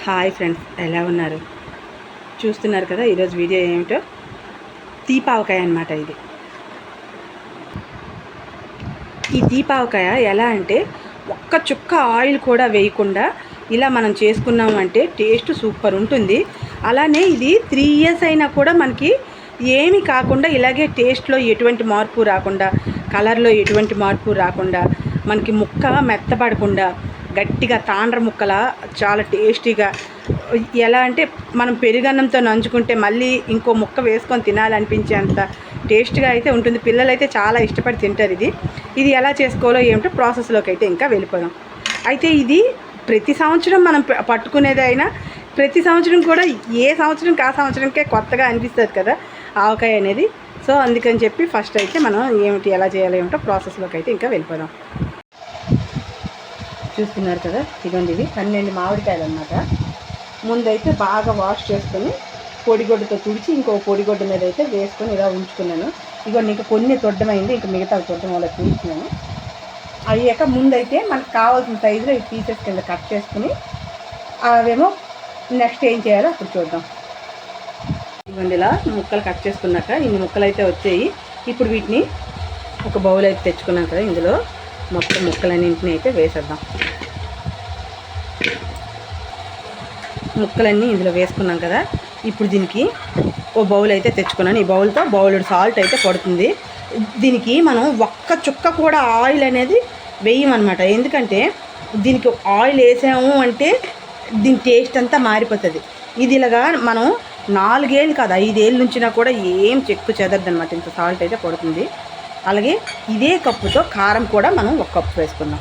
Hi friends, ఎలా ఉన్నారు? చూస్తున్నారు కదా ఈరోజు వీడియో ఏమిటో, తీపావకాయ అన్నమాట. ఈ తీపావకాయ ఎలా అంటే ఒక్క చుక్క ఆయిల్ కూడా వేయకుండా ఇలా మనం చేసుకున్నాము అంటే టేస్ట్ సూపర్ ఉంటుంది. అలానే ఇది 3 years అయినా కూడా మనకి ఏమీ కాకుండా ఇలాగే టేస్ట్లో ఎటువంటి మార్పు రాకుండా, కలర్లో ఎటువంటి మార్పు రాకుండా, మనకి ముక్క మెత్తపడకుండా గట్టిగా తాండ్ర ముక్కలా చాలా టేస్టీగా, ఎలా అంటే మనం పెరుగన్నంతో నంచుకుంటే మళ్ళీ ఇంకో ముక్క వేసుకొని తినాలనిపించేంత టేస్ట్గా అయితే ఉంటుంది. పిల్లలైతే చాలా ఇష్టపడి తింటారు. ఇది ఎలా చేసుకోవాలో ఏమిటో ప్రాసెస్లోకి అయితే ఇంకా వెళ్ళిపోదాం. అయితే ఇది ప్రతి సంవత్సరం మనం పట్టుకునేది అయినా ప్రతి సంవత్సరం కూడా ఏ సంవత్సరంకి ఆ సంవత్సరంకే కొత్తగా అనిపిస్తుంది కదా ఆవకాయ అనేది. సో అందుకని చెప్పి ఫస్ట్ అయితే మనం ఎలా చేయాలో ఏమిటో ప్రాసెస్లోకి అయితే ఇంకా వెళ్ళిపోదాం. చూస్తున్నారు కదా, ఇదిగోండి, ఇవి 12 మామిడికాయలు అన్నమాట. ముందైతే బాగా వాష్ చేసుకొని పొడిగొడ్డుతో తుడిచి ఇంకో పొడిగొడ్డు మీద అయితే వేసుకొని ఇలా ఉంచుకున్నాను. ఇదిగోండి, ఇంకా కొన్ని తొడ్డమైంది, ఇంకా మిగతా తొడ్డం వల్ల తీసినాను. అయ్యాక ముందైతే మనకు కావాల్సిన సైజులో ఈ పీసెస్ కింద కట్ చేసుకుని అవేమో నెక్స్ట్ ఏం చేయాలో అప్పుడు చూద్దాం. ఇదిగోండి, ఇలా ముక్కలు కట్ చేసుకున్నాక ఇన్ని ముక్కలు అయితే వచ్చాయి. ఇప్పుడు వీటిని ఒక బౌల్ అయితే తెచ్చుకున్నాం కదా, ఇందులో మొత్తం ముక్కలన్నింటినీ అయితే వేసేద్దాం. ముక్కలన్నీ ఇందులో వేసుకున్నాం కదా, ఇప్పుడు దీనికి ఓ బౌల్ అయితే తెచ్చుకున్నాను. ఈ బౌల్తో బౌల్డ్ సాల్ట్ అయితే పడుతుంది. దీనికి మనం ఒక్క చుక్క కూడా ఆయిల్ అనేది వేయమన్నమాట. ఎందుకంటే దీనికి ఆయిల్ వేసాము అంటే దీని టేస్ట్ అంతా మారిపోతుంది. ఇది ఇలాగా మనం 4 ఏళ్ళు కాదు 5 ఏళ్ళ నుంచినా కూడా ఏం చెక్కు చెదరదు అనమాట. ఇంత సాల్ట్ అయితే పడుతుంది. అలాగే ఇదే కప్పుతో కారం కూడా మనం 1 కప్పు వేసుకుందాం.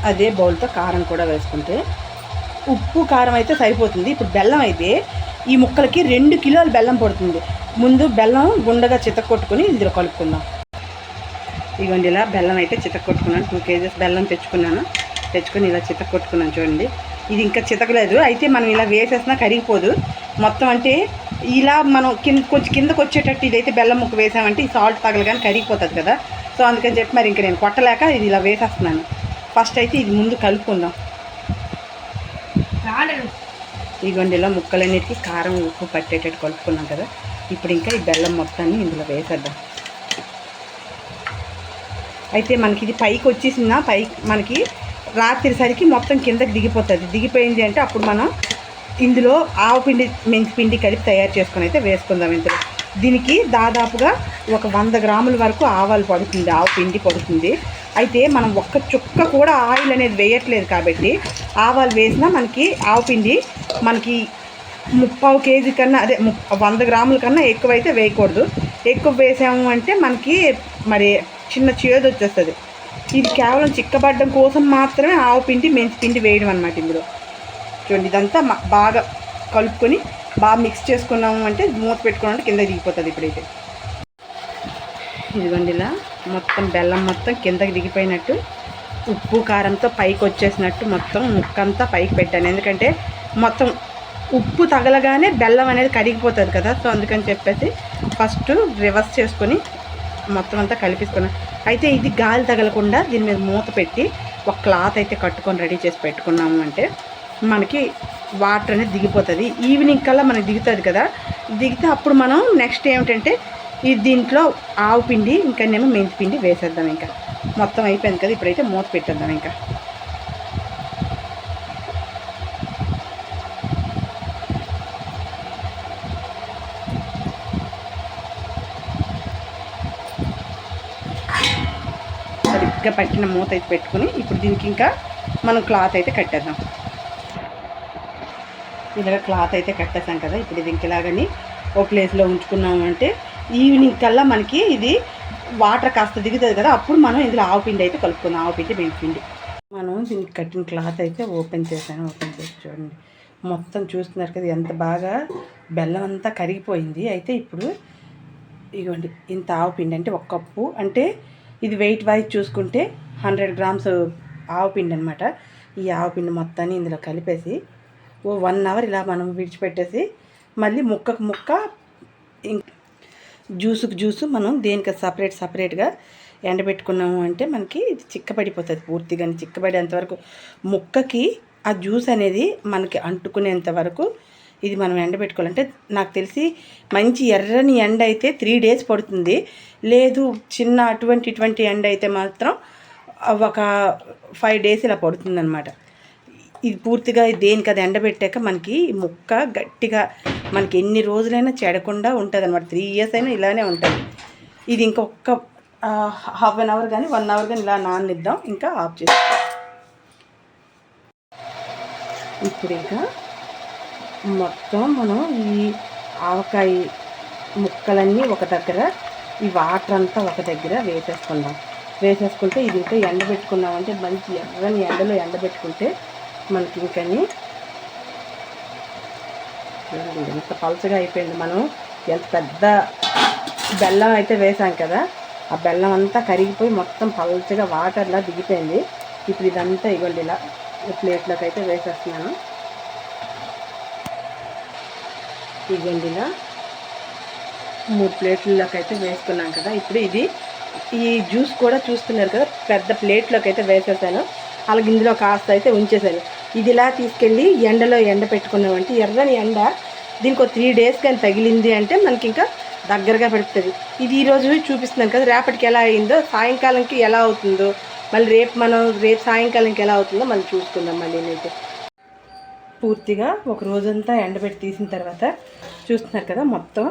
అదే బౌల్తో కారం కూడా వేసుకుంటే ఉప్పు కారం అయితే సరిపోతుంది. ఇప్పుడు బెల్లం అయితే ఈ ముక్కలకి 2 కిలోలు బెల్లం పడుతుంది. ముందు బెల్లం గుండగా చితక్కొట్టుకుని ఇందులో కలుపుకుందాం. ఇదిగోండి, ఇలా బెల్లం అయితే చితక్కొట్టుకున్నాను. 2 kgs బెల్లం తెచ్చుకొని ఇలా చితక్కొట్టుకున్నాను. చూడండి, ఇది ఇంకా చితకలేదు. అయితే మనం ఇలా వేసేసినా కరిగిపోదు మొత్తం. అంటే ఇలా మనం కొంచెం కిందకు వచ్చేటట్టు ఇదైతే బెల్లం ముక్క వేసామంటే ఈ సాల్ట్ తగలగానే కరిగిపోతుంది కదా. సో అందుకని చెప్పి మరి ఇంకా నేను కొట్టలేక ఇది ఇలా వేసేస్తున్నాను. ఫస్ట్ అయితే ఇది ముందు కలుపుకుందాం. ఇదిగోండి, ఇలా ముక్కలన్నిటికీ కారం ఉప్పు పట్టేటట్టు కలుపుకున్నాం కదా. ఇప్పుడు ఇంకా ఈ బెల్లం మొత్తాన్ని ఇందులో వేసేద్దాం. అయితే మనకి ఇది పైకి వచ్చేసిందా, మనకి రాత్రిసరికి మొత్తం కిందకి దిగిపోతుంది. దిగిపోయింది అంటే అప్పుడు మనం ఇందులో ఆవపిండి మెంతిపిండి కలిపి తయారు చేసుకొని అయితే వేసుకుందాం. ఇందులో దీనికి దాదాపుగా ఒక 100 గ్రాముల వరకు ఆవాలు పడుతుంది, ఆవపిండి పడుతుంది. అయితే మనం ఒక్క చుక్క కూడా ఆయిల్ అనేది వేయట్లేదు కాబట్టి ఆవాలు వేసినా మనకి ఆవపిండి మనకి 3/4 kg కన్నా, అదే 100 గ్రాముల కన్నా ఎక్కువైతే వేయకూడదు. ఎక్కువ వేసాము అంటే మనకి మరి చిన్న చేదు వచ్చేస్తుంది. ఇది కేవలం చిక్కబడ్డం కోసం మాత్రమే ఆవపిండి మెంతిపిండి వేయడం అనమాట. ఇందులో చూడండి, ఇదంతా బాగా కలుపుకొని బాగా మిక్స్ చేసుకున్నాము అంటే మూత పెట్టుకున్నామంటే కింద దిగిపోతుంది. ఇప్పుడైతే ఇదిగోండి, ఇలా మొత్తం బెల్లం మొత్తం కిందకి దిగిపోయినట్టు ఉప్పు కారంతో పైకి వచ్చేసినట్టు మొత్తం ముక్కంతా పైకి పెట్టాను. ఎందుకంటే మొత్తం ఉప్పు తగలగానే బెల్లం అనేది కరిగిపోతుంది కదా. సో అందుకని చెప్పేసి ఫస్ట్ రివర్స్ చేసుకొని మొత్తం అంతా కలిపేసుకున్నాను. అయితే ఇది గాలి తగలకుండా దీని మీద మూత పెట్టి ఒక క్లాత్ అయితే కట్టుకొని రెడీ చేసి పెట్టుకున్నాము అంటే మనకి వాటర్ అనేది దిగిపోతుంది. ఈవినింగ్ కల్లా మనకి దిగుతుంది కదా. దిగితే అప్పుడు మనం నెక్స్ట్ ఏమిటంటే దీంట్లో ఆవు పిండి ఇంకానేమో మెంతిపిండి వేసేద్దాం. ఇంకా మొత్తం అయిపోయింది కదా, ఇప్పుడైతే మూత పెట్టేద్దాం. ఇంకా సరిగ్గా పట్టిన మూత అయితే పెట్టుకుని ఇప్పుడు దీనికి ఇంకా మనం క్లాత్ అయితే కట్టేద్దాం. ఇలాగ క్లాత్ అయితే కట్టేసాం కదా. ఇప్పుడు ఇది ఇంకలాగని ఓ ప్లేస్లో ఉంచుకున్నాము అంటే ఈవినింగ్ కల్లా మనకి ఇది వాటర్ కాస్త దిగుతుంది కదా. అప్పుడు మనం ఇందులో ఆవపిండి అయితే కలుపుకుందాం. ఆవపిండి మెంతిపిండి మనం దీనికి కట్టిన క్లాత్ అయితే ఓపెన్ చేసి చూడండి, మొత్తం చూస్తున్నారు కదా ఎంత బాగా బెల్లం అంతా కరిగిపోయింది. అయితే ఇప్పుడు ఇదిగోండి, ఇంత ఆవపిండి అంటే 1 కప్పు, అంటే ఇది వెయిట్ వైజ్ చూసుకుంటే 100 grams ఆవపిండి అనమాట. ఈ ఆవపిండి మొత్తాన్ని ఇందులో కలిపేసి ఓ 1 hour ఇలా మనం విడిచిపెట్టేసి మళ్ళీ ముక్కకు ముక్క జ్యూసుకు జ్యూసు మనం దేనికి సపరేట్గా ఎండబెట్టుకున్నాము అంటే మనకి ఇది చిక్కబడిపోతుంది. పూర్తిగా చిక్కబడేంతవరకు ముక్కకి ఆ జ్యూస్ అనేది మనకి అంటుకునేంత వరకు ఇది మనం ఎండబెట్టుకోవాలంటే నాకు తెలిసి మంచి ఎర్రని ఎండ అయితే 3 days పడుతుంది. లేదు చిన్న ఇటువంటి ఎండ అయితే మాత్రం ఒక 5 days ఇలా పడుతుందన్నమాట. ఇది పూర్తిగా దేనికి అది ఎండబెట్టాక మనకి ముక్క గట్టిగా మనకి ఎన్ని రోజులైనా చెడకుండా ఉంటుంది అనమాట. 3 years అయినా ఇలానే ఉంటుంది. ఇది ఇంకొక హాఫ్ అన్ అవర్ కానీ 1 hour కానీ ఇలా నాననిద్దాం. ఇంకా ఆఫ్ చేస్తాం. ఇప్పుడు ఇంకా మొత్తం మనం ఈ ఆవకాయ ముక్కలన్నీ ఒక దగ్గర, ఈ వాటర్ అంతా ఒక దగ్గర వేసేసుకుంటే ఇది ఇంకా ఎండబెట్టుకున్నామంటే మంచి ఎర్రని ఎండలో ఎండబెట్టుకుంటే మనకి ఇంకని ఎంత పలచగా అయిపోయింది. మనం ఎంత పెద్ద బెల్లం అయితే వేసాం కదా, ఆ బెల్లం అంతా కరిగిపోయి మొత్తం పలచగా వాటర్లా దిగిపోయింది. ఇప్పుడు ఇదంతా ఇవ్వండి ఇలా ప్లేట్లోకి అయితే వేసేస్తున్నాను. ఇవ్వండి ఇలా 3 ప్లేట్లలోకి అయితే వేసుకున్నాం కదా. ఇప్పుడు ఈ జ్యూస్ కూడా చూస్తున్నారు కదా, పెద్ద ప్లేట్లోకి అయితే వేసేసాను. అలాగే ఇందులో కాస్త అయితే ఉంచేసాను. ఇది ఇలా తీసుకెళ్ళి ఎండలో పెట్టుకున్నామంటే ఎర్రని ఎండ దీనికి ఒక 3 days కానీ తగిలింది అంటే మనకి ఇంకా దగ్గరగా పెడుతుంది. ఇది ఈరోజు చూపిస్తున్నాను కదా, రేపటికి ఎలా అయిందో, సాయంకాలంకి ఎలా అవుతుందో, మళ్ళీ రేపు సాయంకాలంకి ఎలా అవుతుందో మళ్ళీ చూసుకుందాం. మళ్ళీ నేనైతే పూర్తిగా ఒక రోజంతా ఎండబెట్టి తీసిన తర్వాత చూస్తున్నారు కదా, మొత్తం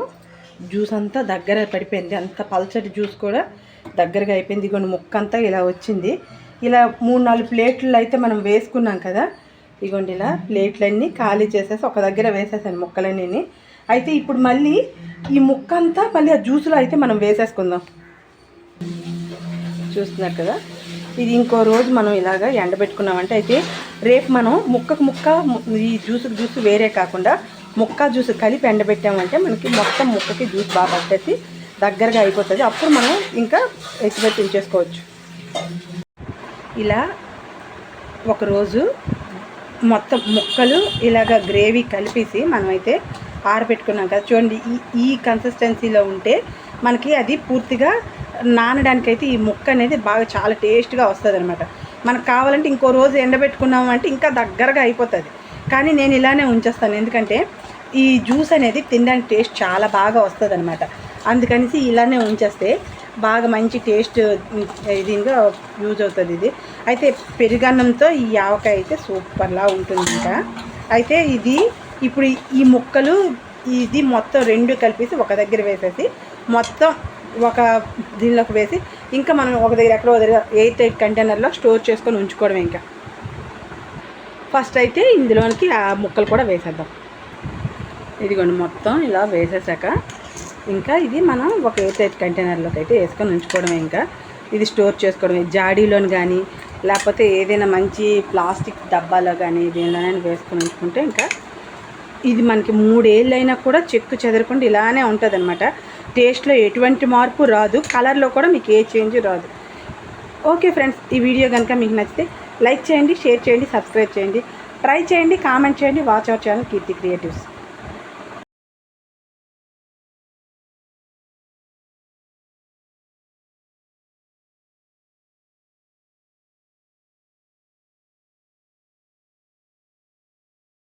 జ్యూస్ అంతా దగ్గర పడిపోయింది. అంత పల్చటి జ్యూస్ కూడా దగ్గరగా అయిపోయింది. ఇగోండి ముక్క అంతా ఇలా వచ్చింది. ఇలా 3-4 ప్లేట్లు అయితే మనం వేసుకున్నాం కదా, ఇగోండి ఇలా ప్లేట్లన్నీ ఖాళీ చేసేసి ఒక దగ్గర వేసేసాను ముక్కలన్నీ. అయితే ఇప్పుడు మళ్ళీ ఈ ముక్క అంతా మళ్ళీ ఆ జ్యూస్లో అయితే మనం వేసేసుకుందాం. చూస్తున్నారు కదా, ఇది ఇంకో రోజు మనం ఇలాగా ఎండబెట్టుకున్నామంటే అయితే రేపు మనం ముక్క ఈ జ్యూస్ వేరే కాకుండా ముక్క జ్యూస్ కలిపి ఎండబెట్టామంటే మనకి మొత్తం ముక్కకి జ్యూస్ బాగా పట్టేసి దగ్గరగా అయిపోతుంది. అప్పుడు మనం ఇంకా ఎత్తిపెట్టి ఉంచేసుకోవచ్చు. ఇలా ఒకరోజు మొత్తం ముక్కలు ఇలాగ గ్రేవీ కలిపేసి మనమైతే ఆరబెట్టుకున్నాం కదా. చూడండి, ఈ కన్సిస్టెన్సీలో ఉంటే మనకి అది పూర్తిగా నానడానికైతే ఈ ముక్క అనేది బాగా చాలా టేస్ట్గా వస్తుంది అనమాట. మనకు కావాలంటే ఇంకో రోజు ఎండబెట్టుకున్నాము అంటే ఇంకా దగ్గరగా అయిపోతుంది. కానీ నేను ఇలానే ఉంచేస్తాను, ఎందుకంటే ఈ జ్యూస్ అనేది తినడానికి టేస్ట్ చాలా బాగా వస్తుంది అనమాట. అందుకనేసి ఇలానే ఉంచేస్తే బాగా మంచి టేస్ట్ దీనిగా యూజ్ అవుతుంది. ఇది అయితే పెరుగన్నంతో ఈ ఆవకాయ అయితే సూపర్లా ఉంటుందంట. అయితే ఇది ఇప్పుడు ఈ ముక్కలు ఇది మొత్తం 2 కలిపేసి ఒక దగ్గర వేసేసి మొత్తం ఒక దీనిలోకి వేసి ఇంకా మనం ఒక దగ్గర ఎక్కడో దగ్గర 8 కంటైనర్లో స్టోర్ చేసుకొని ఉంచుకోవడం. ఇంకా ఫస్ట్ అయితే ఇందులోనికి ఆ ముక్కలు కూడా వేసేద్దాం. ఇదిగోండి మొత్తం ఇలా వేసేసాక ఇంకా ఇది మనం ఒక 8 కంటైనర్లోకి అయితే వేసుకొని ఉంచుకోవడమే. ఇంకా ఇది స్టోర్ చేసుకోవడమే, జాడీలోని కానీ లేకపోతే ఏదైనా మంచి ప్లాస్టిక్ డబ్బాలో కానీ దేనిలోనైనా వేసుకొని ఉంచుకుంటే ఇంకా ఇది మనకి 3 ఏళ్ళైనా కూడా చెక్కు చెదరకుండా ఇలానే ఉంటుంది అనమాట. టేస్ట్లో ఎటువంటి మార్పు రాదు, కలర్లో కూడా మీకు ఏ చేంజ్ రాదు. ఓకే ఫ్రెండ్స్, ఈ వీడియో కనుక మీకు నచ్చితే లైక్ చేయండి, షేర్ చేయండి, సబ్స్క్రైబ్ చేయండి, ట్రై చేయండి, కామెంట్ చేయండి. Watch our channel Keerthi creatives.